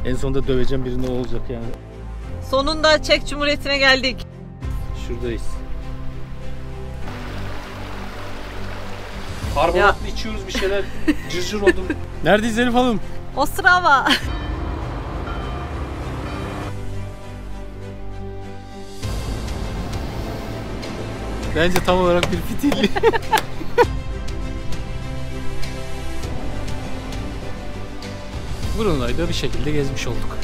En sonunda döveceğim birini, o olacak yani. Sonunda Çek Cumhuriyeti'ne geldik. Şuradayız. Karbonatlı içiyoruz bir şeyler. Cırcır oldum. Neredeyiz Elif Hanım? Ostrava. Bence tam olarak bir fitilli. Brunei'yi da bir şekilde gezmiş olduk.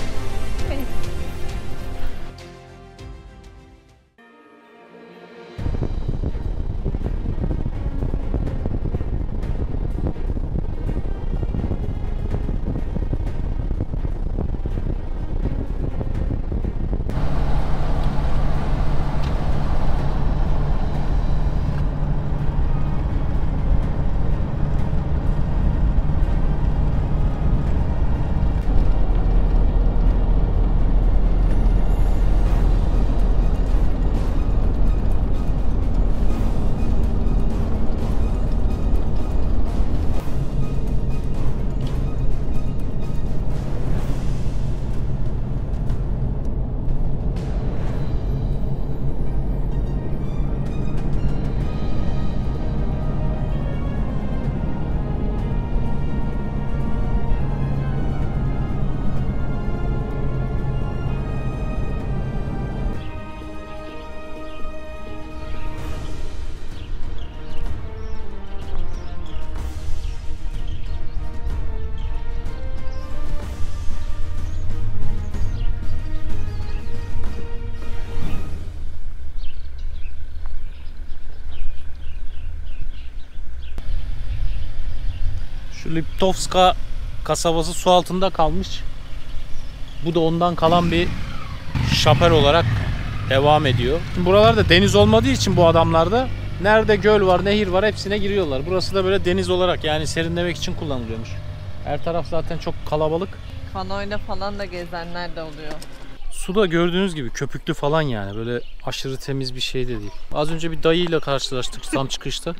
Şu Liptovska kasabası su altında kalmış. Bu da ondan kalan bir şapel olarak devam ediyor. Şimdi buralarda deniz olmadığı için bu adamlarda nerede göl var, nehir var hepsine giriyorlar. Burası da böyle deniz olarak, yani serinlemek için kullanılıyormuş. Her taraf zaten çok kalabalık. Kanoyla falan da gezenler de oluyor. Su da gördüğünüz gibi köpüklü falan, yani böyle aşırı temiz bir şey de değil. Az önce bir dayıyla karşılaştık tam çıkışta.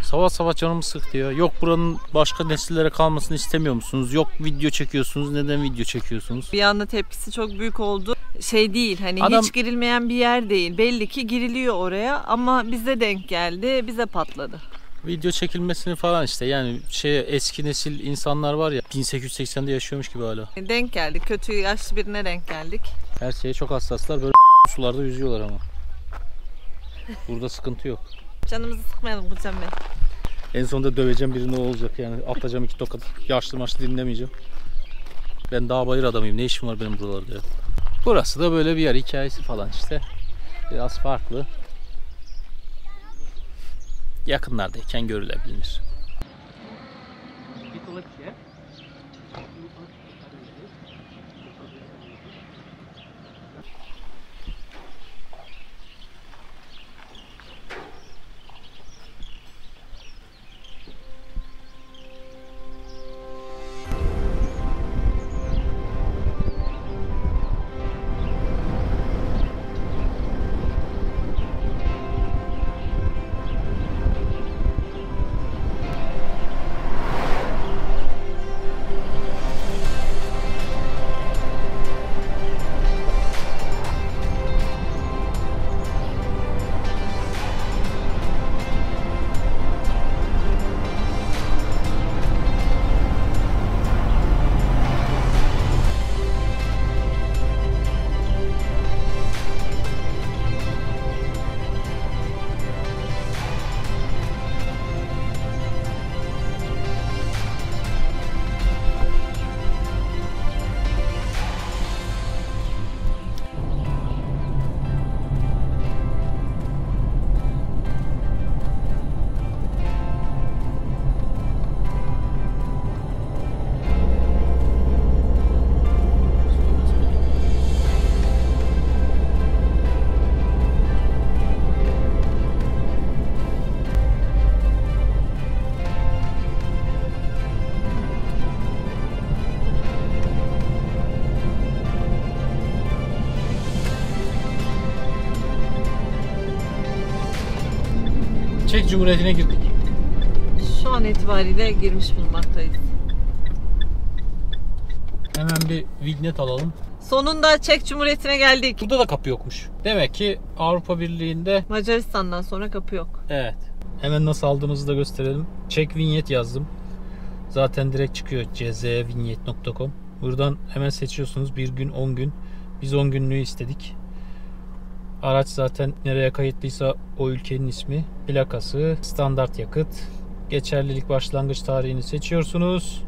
Sabah sabah canımı sıktı ya. Yok buranın başka nesillere kalmasını istemiyor musunuz? Yok video çekiyorsunuz. Neden video çekiyorsunuz? Bir anda tepkisi çok büyük oldu. Şey değil, hani Adam... hiç girilmeyen bir yer değil. Belli ki giriliyor oraya ama bize denk geldi, bize patladı. Video çekilmesini falan işte, yani eski nesil insanlar var ya, 1880'de yaşıyormuş gibi hala. Denk geldik, kötü yaşlı birine denk geldik. Her şeye çok hassaslar, böyle sularda yüzüyorlar ama. Burada sıkıntı yok. Canımızı sıkmayalım Gülcan Bey. En sonunda döveceğim birini, o olacak yani. Atacağım 2 tokat. Yaşlı maçlı dinlemeyeceğim. Ben dağ bayır adamıyım. Ne işim var benim buralarda ya. Burası da böyle bir yer, hikayesi falan işte. Biraz farklı. Yakınlardayken görülebilir. Çek Cumhuriyeti'ne girdik. Şu an itibariyle girmiş bulunmaktayız. Hemen bir vignet alalım. Sonunda Çek Cumhuriyeti'ne geldik. Burada da kapı yokmuş. Demek ki Avrupa Birliği'nde... Macaristan'dan sonra kapı yok. Evet. Hemen nasıl aldığımızı da gösterelim. Çek vinyet yazdım. Zaten direkt çıkıyor. czvinyet.com. Buradan hemen seçiyorsunuz. 1 gün, 10 gün. Biz 10 günlüğü istedik. Araç zaten nereye kayıtlıysa o ülkenin ismi. Plakası, standart yakıt. Geçerlilik başlangıç tarihini seçiyorsunuz.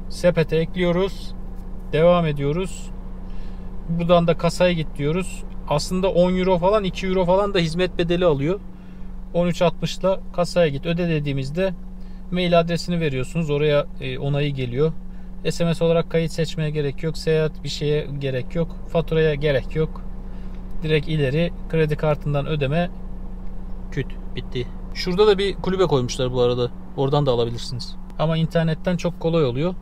Sepete ekliyoruz. Devam ediyoruz. Buradan da kasaya git diyoruz. Aslında 10 euro falan, 2 euro falan da hizmet bedeli alıyor. 13.60'la kasaya git öde dediğimizde mail adresini veriyorsunuz. Oraya onayı geliyor. SMS olarak kayıt seçmeye gerek yok. Seyahat bir şeye gerek yok. Faturaya gerek yok. Direkt ileri kredi kartından ödeme. Küt. Bitti. Şurada da bir kulübe koymuşlar bu arada. Oradan da alabilirsiniz. Ama internetten çok kolay oluyor.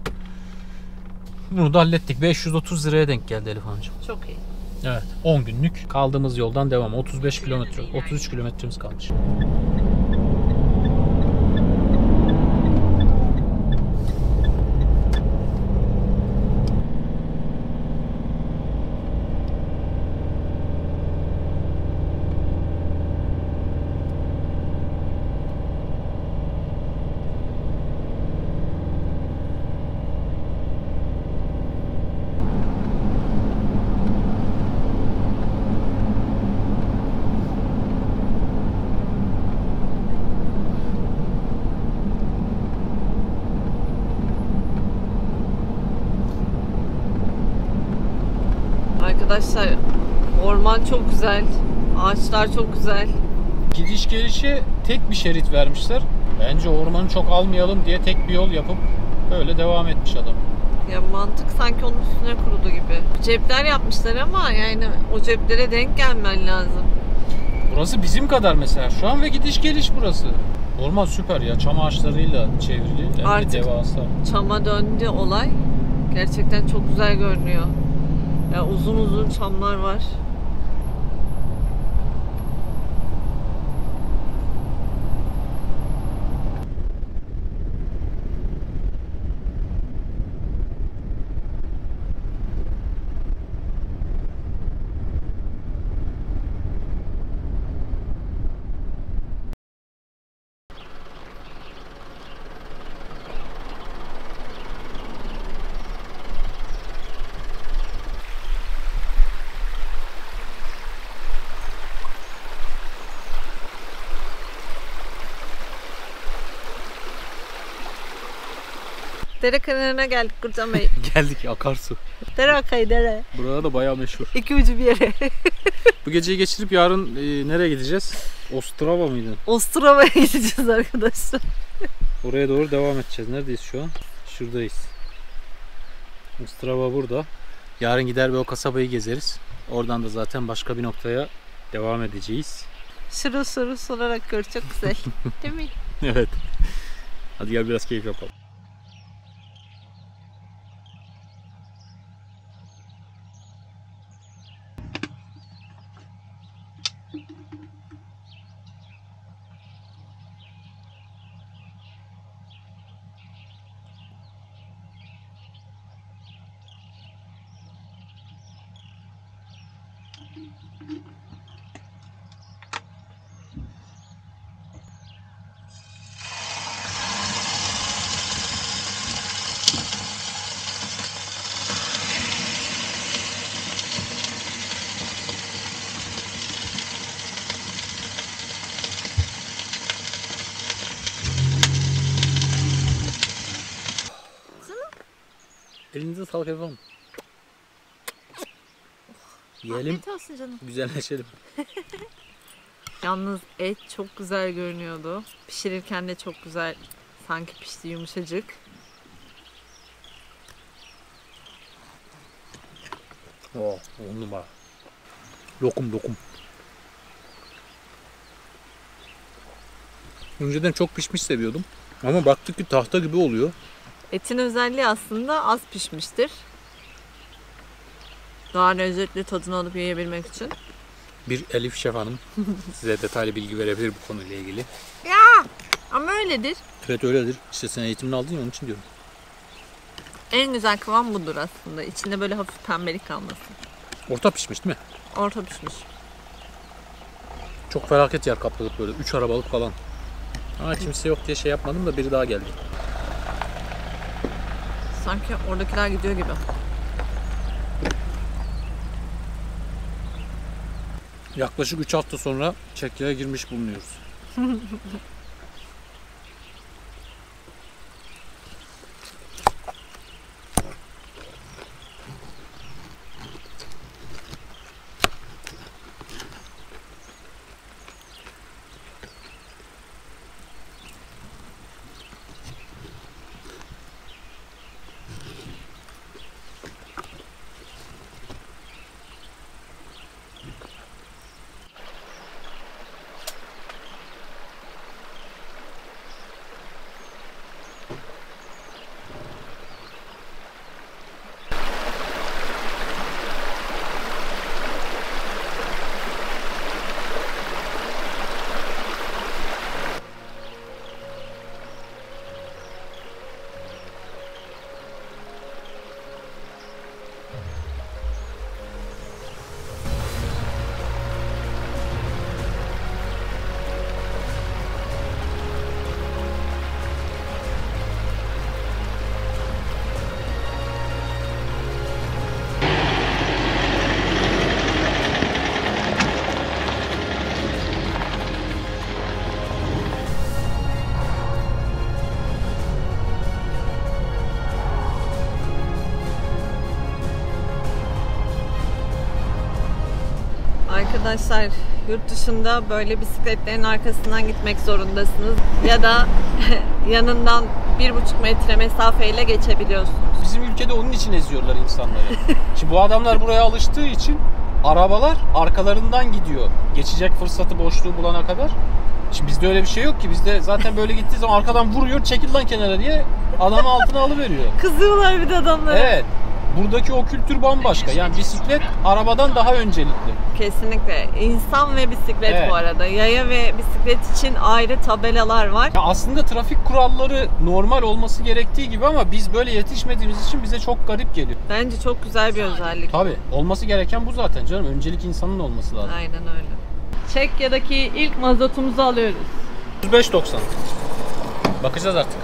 Bunu da hallettik. 530 liraya denk geldi Elif Hanımcığım. Çok iyi. Evet. 10 günlük kaldığımız yoldan devam. 35 kilometre. 33 kilometremiz kalmış. Arkadaşlar orman çok güzel. Ağaçlar çok güzel. Gidiş gelişe tek bir şerit vermişler. Bence ormanı çok almayalım diye tek bir yol yapıp böyle devam etmiş adam. Ya mantık sanki onun üstüne kurudu gibi. Cepler yapmışlar ama yani o ceplere denk gelmen lazım. Burası bizim kadar mesela şu an ve gidiş geliş burası. Orman süper ya. Çam ağaçlarıyla çevrili. Hem Artık de devasa. çama döndü olay. Gerçekten çok güzel görünüyor. Ya uzun uzun çamlar var. Dere kenarına geldik Gürcan Bey. Geldik akarsu. Dere akay dere. Burada da bayağı meşhur. İki ucu bir yere. Bu geceyi geçirip yarın nereye gideceğiz? Ostrava mıydı? Ostrova'ya gideceğiz arkadaşlar. Oraya doğru devam edeceğiz. Neredeyiz şu an? Şuradayız. Ostrava burada. Yarın gider ve o kasabayı gezeriz. Oradan da zaten başka bir noktaya devam edeceğiz. Şuru şuru solarak gör, çok güzel. Değil mi? Evet. Hadi gel biraz keyif yapalım. Elinize sağlık efendim. Yiyelim, Afiyet olsun canım. güzelleşelim. Yalnız et çok güzel görünüyordu. Pişirirken de çok güzel. Sanki pişti yumuşacık. Oh, 10 numara. Lokum lokum. Önceden çok pişmiş seviyordum. Ama baktık ki tahta gibi oluyor. Etin özelliği aslında az pişmiştir. Daha lezzetli tadını alıp yiyebilmek için. Bir Elif Şef Hanım size detaylı bilgi verebilir bu konuyla ilgili. Ya ama öyledir. Evet öyledir. İşte sen eğitimini aldın ya onun için diyorum. En güzel kıvam budur aslında. İçinde böyle hafif pembelik kalması. Orta pişmiş değil mi? Orta pişmiş. Çok felaket yer kapladık böyle. 3 arabalık falan. Aa, kimse yok diye şey yapmadım da biri daha geldi. Sanki oradakiler gidiyor gibi. Yaklaşık 3 hafta sonra Çekya'ya girmiş bulunuyoruz. Arkadaşlar yurt dışında böyle bisikletlerin arkasından gitmek zorundasınız. Ya da yanından 1,5 metre mesafeyle geçebiliyorsunuz. Bizim ülkede onun için eziyorlar insanları. Şimdi bu adamlar buraya alıştığı için arabalar arkalarından gidiyor. Geçecek fırsatı, boşluğu bulana kadar. Şimdi bizde öyle bir şey yok ki. Bizde zaten böyle gittiği zaman arkadan vuruyor, çekil lan kenara diye adamı altına alıveriyor. Kızıyorlar bir de adamlara. Evet. Buradaki o kültür bambaşka. Yani bisiklet arabadan daha öncelikli. Kesinlikle. İnsan ve bisiklet Evet. bu arada. Yaya ve bisiklet için ayrı tabelalar var. Ya aslında trafik kuralları normal olması gerektiği gibi ama biz böyle yetişmediğimiz için bize çok garip geliyor. Bence çok güzel bir özellik. Tabii. Olması gereken bu zaten canım. Öncelik insanın olması lazım. Aynen öyle. Çekya'daki ilk mazotumuzu alıyoruz. 35.90. Bakacağız artık.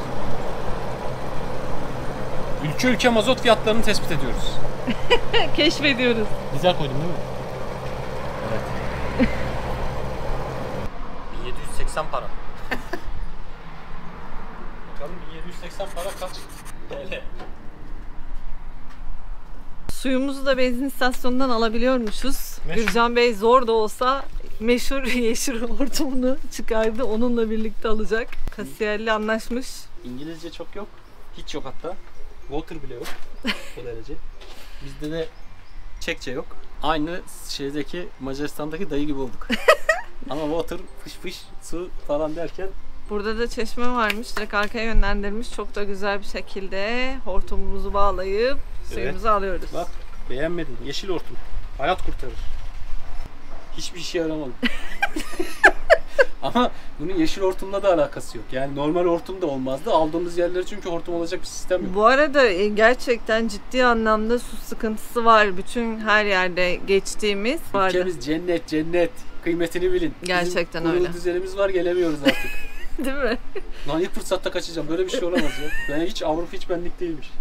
Ülke ülke mazot fiyatlarını tespit ediyoruz. Keşfediyoruz. Dizel koydum değil mi? Evet. 1780 para. Bakalım 1780 para kaç TL? Suyumuzu da benzin istasyonundan alabiliyormuşuz. Meşhur. Gürcan Bey zor da olsa meşhur yeşil hortumunu çıkardı. Onunla birlikte alacak. Kasiyerle anlaşmış. İngilizce çok yok. Hiç yok hatta. Water bile yok. O derece. Bizde de Çekçe yok. Aynı şeydeki Macaristan'daki dayı gibi olduk. Ama water, fış fış, su falan derken Burada da çeşme varmış. Direkt arkaya yönlendirmiş. Çok da güzel bir şekilde hortumumuzu bağlayıp suyumuzu alıyoruz. bak beğenmedin. Yeşil hortum. Hayat kurtarır. Hiçbir işe yaramadı. Ama bunun yeşil hortumla da alakası yok. Yani normal hortum da olmazdı. Aldığımız yerlere çünkü hortum olacak bir sistem yok. Bu arada gerçekten ciddi anlamda su sıkıntısı var. Bütün her yerde geçtiğimiz vardı. Ülkemiz cennet cennet. Kıymetini bilin. Gerçekten Bizim öyle. kurulu düzenimiz var, gelemiyoruz artık. Değil mi? Lan ilk fırsatta kaçacağım. Böyle bir şey olamaz ya. Ben hiç Avrupa hiç benlik değilmiş.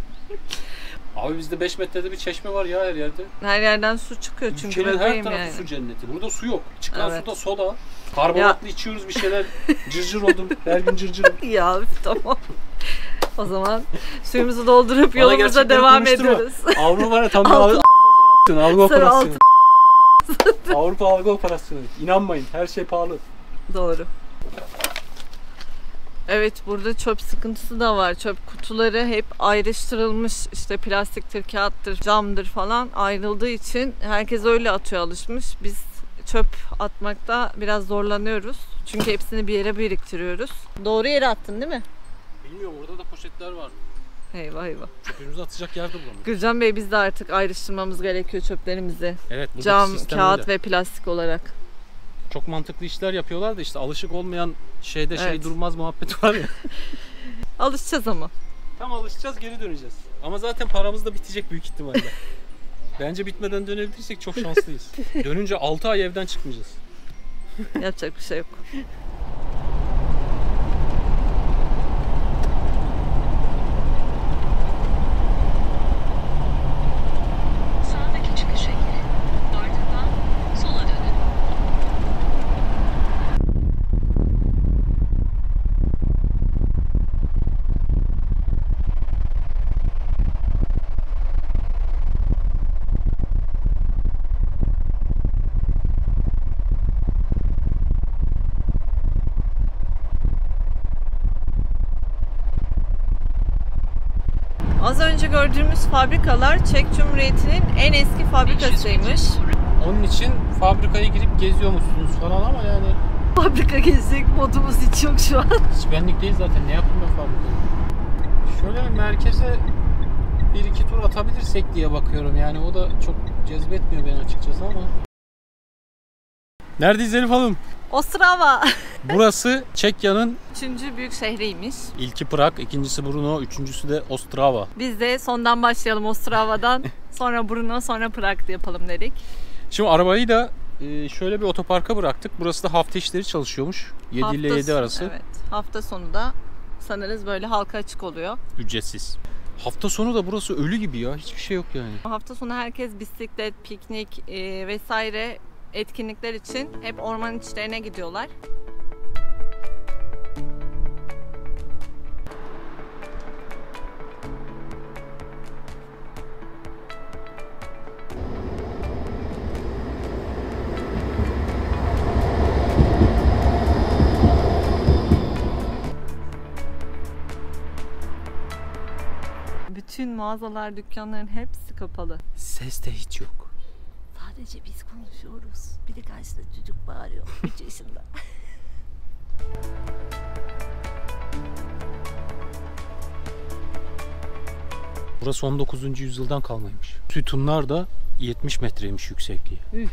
Abi bizde 5 metrede bir çeşme var ya her yerde. Her yerden su çıkıyor çünkü Ülkenin her bebeğim tarafı yani. su cenneti. Burada su yok. Çıkan Evet. suda soda. Karbonatlı içiyoruz bir şeyler. Cırcır oldum. Her gün cırcırım. Ya tamam. O zaman suyumuzu doldurup Bana yolumuza gerçekleri devam konuşturma. ediyoruz. Avrupa tam bir Altın- algı Sarı operasyonu. Avrupa algı operasyonu. İnanmayın. Her şey pahalı. Doğru. Evet, burada çöp sıkıntısı da var. Çöp kutuları hep ayrıştırılmış. İşte plastiktir, kağıttır, camdır falan ayrıldığı için herkes öyle atıyor, alışmış. Biz çöp atmakta biraz zorlanıyoruz. Çünkü hepsini bir yere biriktiriyoruz. Doğru yere attın değil mi? Bilmiyorum, orada da poşetler var. Eyvah eyvah. Çöpümüzü atacak yer de bulamıyoruz. Gürcan Bey, biz de artık ayrıştırmamız gerekiyor çöplerimizi. Evet, buradaki Cam, sistem kağıt öyle. ve plastik olarak. Çok mantıklı işler yapıyorlar da işte alışık olmayan şeyde şey Evet. durmaz muhabbet var ya. Alışacağız ama. Tam alışacağız, geri döneceğiz. Ama zaten paramız da bitecek büyük ihtimalle. Bence bitmeden dönebilirsek çok şanslıyız. Dönünce 6 ay evden çıkmayacağız. Yapacak bir şey yok. Sağdaki çıkışa girin. Ardından sola dönün. Az önce gördüğümüz fabrikalar Çek Cumhuriyeti'nin en eski fabrikasıymış. Onun için fabrikaya girip geziyormuşsunuz falan ama yani Fabrika gezecek modumuz hiç yok şu an. hiç benlik değil zaten. Ne yapayım ben fabrikayı? Şöyle merkeze 1-2 tur atabilirsek diye bakıyorum. Yani o da çok cezbetmiyor beni açıkçası ama. Neredeyiz Elif Hanım? Ostrava. Burası Çekya'nın 3. büyük şehriymiş. ilki Prag, ikincisi Brno, üçüncüsü de Ostrava. Biz de sondan başlayalım Ostrava'dan. Sonra Brno, sonra Prag yapalım dedik. Şimdi arabayı da şöyle bir otoparka bıraktık. Burası da hafta işleri çalışıyormuş. 7 ile 7 arası. Evet. Hafta sonu da sanırız böyle halka açık oluyor. Ücretsiz. Hafta sonu da burası ölü gibi ya. Hiçbir şey yok yani. Hafta sonu herkes bisiklet, piknik vesaire etkinlikler için hep ormanın içlerine gidiyorlar. Bütün mağazalar, dükkanların hepsi kapalı. Ses de hiç yok. Sadece biz konuşuyoruz. Bir de karşıda çocuk bağırıyor 3 yaşında. Burası 19. yüzyıldan kalmaymış. Sütunlar da 70 metreymiş yüksekliği.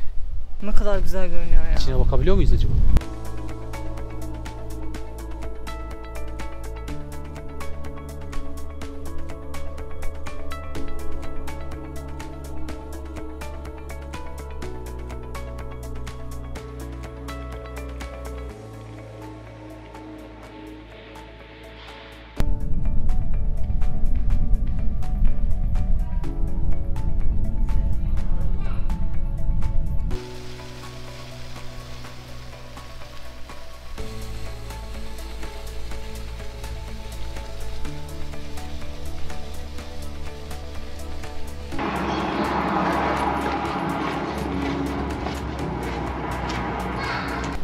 Ne kadar güzel görünüyor ya. İçine bakabiliyor muyuz acaba?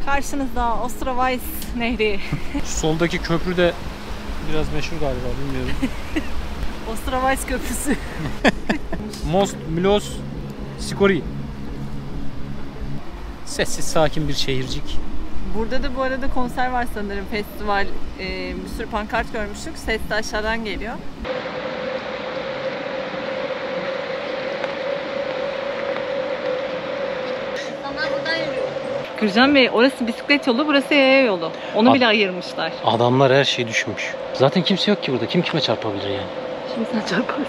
Karşınızda Ostravais Nehri. Şu soldaki köprü de biraz meşhur galiba, bilmiyorum. Ostravais Köprüsü. Most Milos Sikori. Sessiz sakin bir şehircik. Burada da bu arada konser var sanırım, festival. Bir sürü pankart görmüştük. Ses de aşağıdan geliyor. İnsanlar buradan yürüyor. Gürcan Bey, orası bisiklet yolu, burası yaya yolu. Onu bile ayırmışlar. Adamlar her şeyi düşünmüş. Zaten kimse yok ki burada. Kim kime çarpabilir yani? Şimdi sen çarparsın.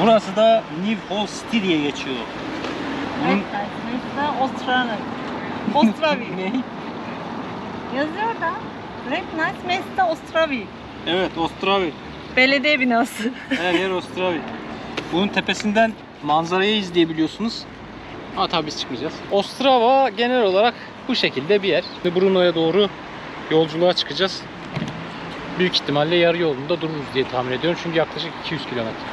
Burası da New Hall City diye geçiyor. Ostravi. Ne? Yazıyor da. Repnice Mesta Ostravi. Evet, Ostravi. Belediye binası. Her yer Ostravi. Bunun tepesinden manzarayı izleyebiliyorsunuz. Ha tabii biz çıkmayacağız. Ostrava genel olarak bu şekilde bir yer. Ve Brno'ya doğru yolculuğa çıkacağız. Büyük ihtimalle yarı yolunda dururuz diye tahmin ediyorum. Çünkü yaklaşık 200 kilometre.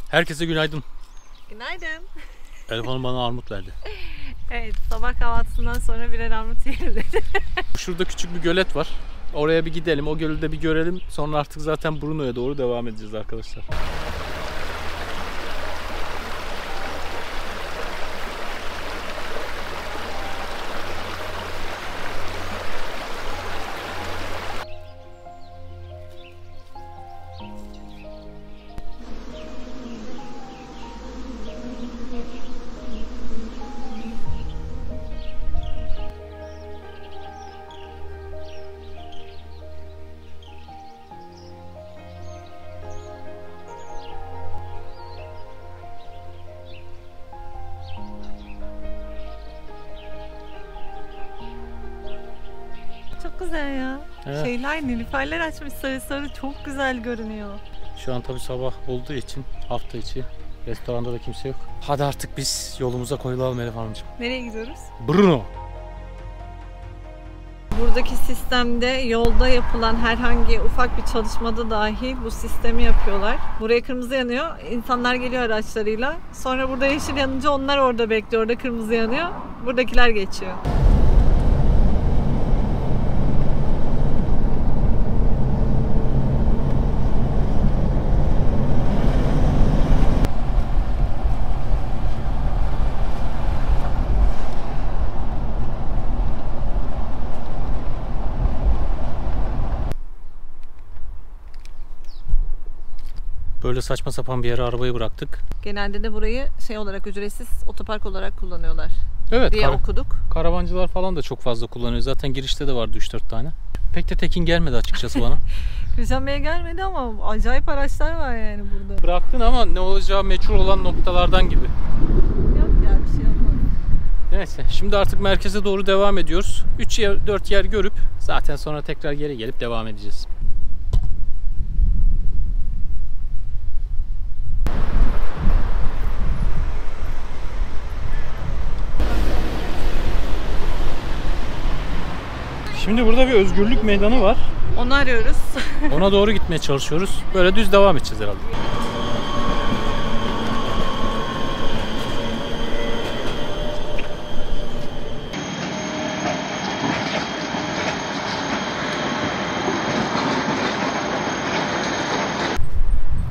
Herkese günaydın. Günaydın. Elif Hanım bana armut verdi. Evet, sabah kahvaltısından sonra birer armut yiyelim dedi. Şurada küçük bir gölet var. Oraya bir gidelim, o gölü de bir görelim. Sonra artık zaten Brno'ya doğru devam edeceğiz arkadaşlar. Çok güzel ya. Evet. Şeyler, nilüferler açmış sarı sarı, çok güzel görünüyor. Şu an tabii sabah olduğu için hafta içi. Restoranda da kimse yok. Hadi artık biz yolumuza koyulalım Elif Hanımcığım. Nereye gidiyoruz? Brno. Buradaki sistemde yolda yapılan herhangi ufak bir çalışmada dahi bu sistemi yapıyorlar. Buraya kırmızı yanıyor, insanlar geliyor araçlarıyla. Sonra burada yeşil yanınca onlar orada bekliyor, orada kırmızı yanıyor. Buradakiler geçiyor. Böyle saçma sapan bir yere arabayı bıraktık. Genelde de burayı şey olarak, ücretsiz otopark olarak kullanıyorlar Evet, diye okuduk. karavancılar falan da çok fazla kullanıyor. Zaten girişte de vardı 3-4 tane. Pek de tekin gelmedi açıkçası bana. Gülcan Bey'e gelmedi ama acayip araçlar var yani burada. Bıraktın ama ne olacağı meçhul olan noktalardan gibi. Yok ya, bir şey olmaz. Neyse, şimdi artık merkeze doğru devam ediyoruz. 3-4 yer görüp zaten sonra tekrar geri gelip devam edeceğiz. Şimdi burada bir özgürlük meydanı var. Onu arıyoruz. Ona doğru gitmeye çalışıyoruz. Böyle düz devam edeceğiz herhalde.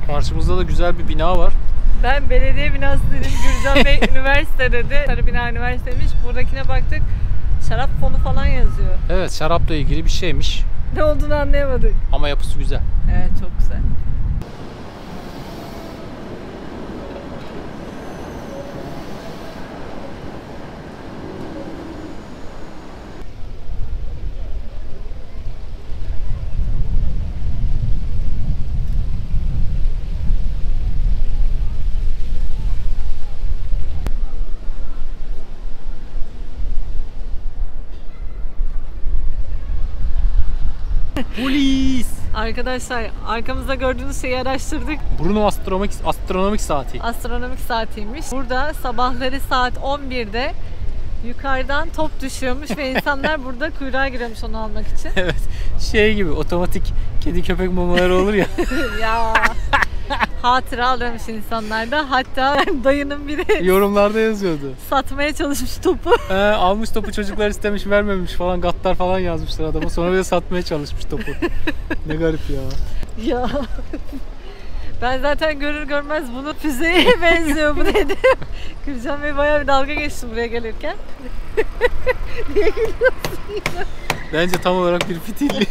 Karşımızda da güzel bir bina var. Ben belediye binası dedim, Gürcan Bey üniversite dedi. Sarı bina üniversiteymiş. Buradakine baktık, şarap fonu falan yazıyor. Evet, şarapla ilgili bir şeymiş. Ne olduğunu anlayamadık. Ama yapısı güzel. Evet, çok güzel. Polis! Arkadaşlar, arkamızda gördüğünüz şeyi araştırdık. Brno astronomik saati. Astronomik saatiymiş. Burada sabahları saat 11'de yukarıdan top düşüyormuş ve insanlar burada kuyruğa giriyormuş onu almak için. Evet. Şey gibi, otomatik kedi köpek mamaları olur ya. Ya hatıra alıyormuş insanlar da. Hatta dayının biri Yorumlarda yazıyordu. satmaya çalışmış topu. Almış topu, çocuklar istemiş vermemiş falan, gattar falan yazmışlar adama. Sonra bir de satmaya çalışmış topu. Ne garip ya. Ya ben zaten görür görmez bunu füzeye benziyor bu dedim. Gülcan Bey bayağı bir dalga geçti buraya gelirken. Niye gülüyorsun? Bence tam olarak bir fitilli.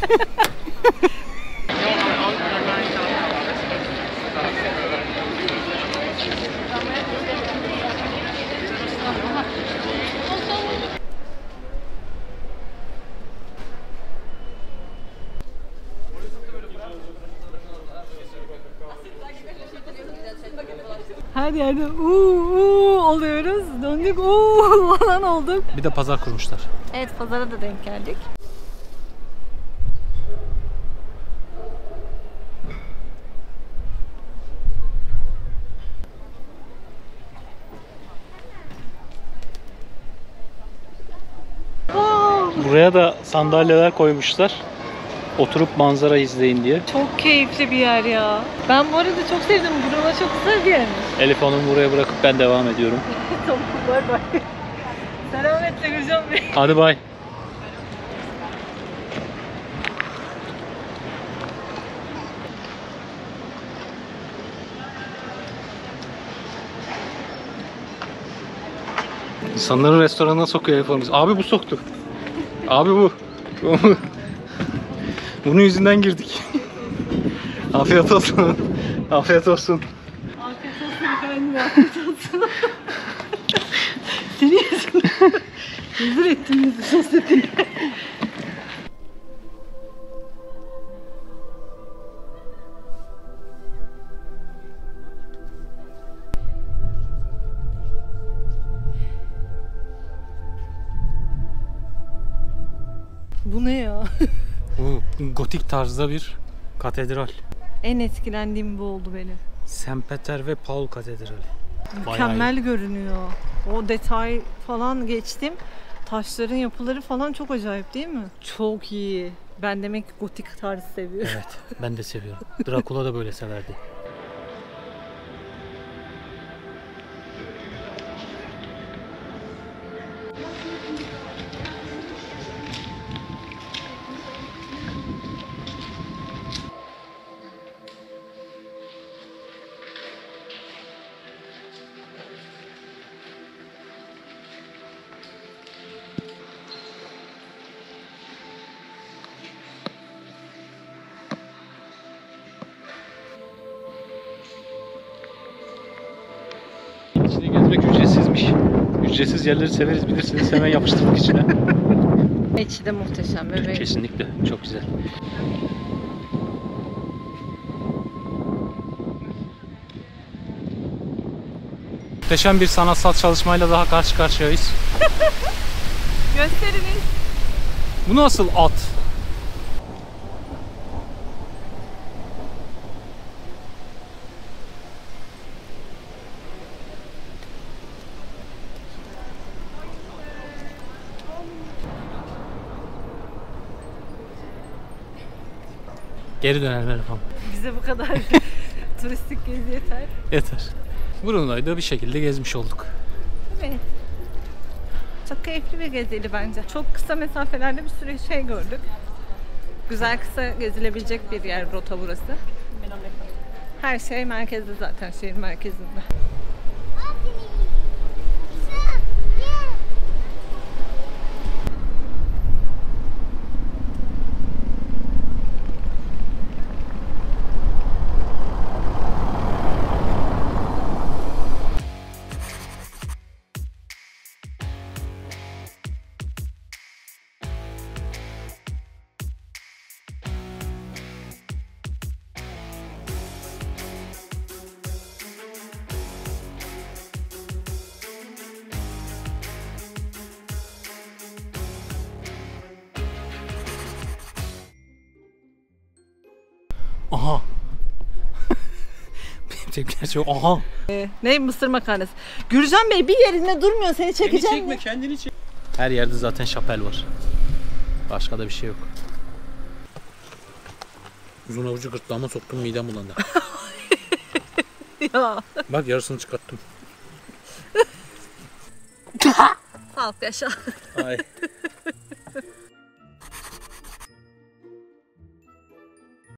Her yerde uuu oluyoruz. Döndük uuu falan olduk. Bir de pazar kurmuşlar. Evet, pazara da denk geldik. Buraya da sandalyeler koymuşlar. Oturup manzara izleyin diye. Çok keyifli bir yer ya. Ben bu arada çok sevdim. Buralar çok güzel bir yermiş. Elif Hanım'ı buraya bırakıp ben devam ediyorum. Tamam, bay bay. Selametle Gürcan Bey. Hadi bay. İnsanları restorana sokuyor Elif Hanım. Abi bu soktu. Abi bu. Bunun yüzünden girdik. Afiyet olsun. Afiyet olsun. Afiyet olsun efendim, afiyet olsun. Seni yüzünden. Huzur ettim yüzü sosyetini. Bu ne ya? Bu gotik tarzda bir katedral. En etkilendiğim bu oldu benim. St. Peter ve Paul Katedrali. Mükemmel görünüyor. O detay falan geçtim. Taşların yapıları falan çok acayip değil mi? Çok iyi. Ben demek ki gotik tarzı seviyorum. Evet, ben de seviyorum. Dracula da böyle severdi. İçini gezmek ücretsizmiş. Ücretsiz yerleri severiz bilirsiniz. Hemen yapıştırdık içine. İçi de muhteşem bebeğim. Kesinlikle. Çok güzel. Muhteşem bir sanatsal çalışmayla daha karşı karşıyayız. Gösteriniz. Bu nasıl at? Geri dönelim efendim. Bize bu kadar turistik gezi yeter. Yeter. Brunei'yi da bir şekilde gezmiş olduk. Evet. Çok keyifli bir geziydi bence. Çok kısa mesafelerde bir sürü şey gördük. Güzel, kısa gezilebilecek bir yer, rota burası. Her şey merkezde zaten, şehir merkezinde. Aha. Benim tepkiler çok aha. Ne mısır makarnası? Gürcan Bey bir yerinde durmuyor, seni çekeceğim mi? Kendini çek. Her yerde zaten şapel var. Başka da bir şey yok. Uzun avucu gırtlağıma soktum, midem bulandı. Ya. Bak yarısını çıkarttım. Sağ ol, yaşa. Ay.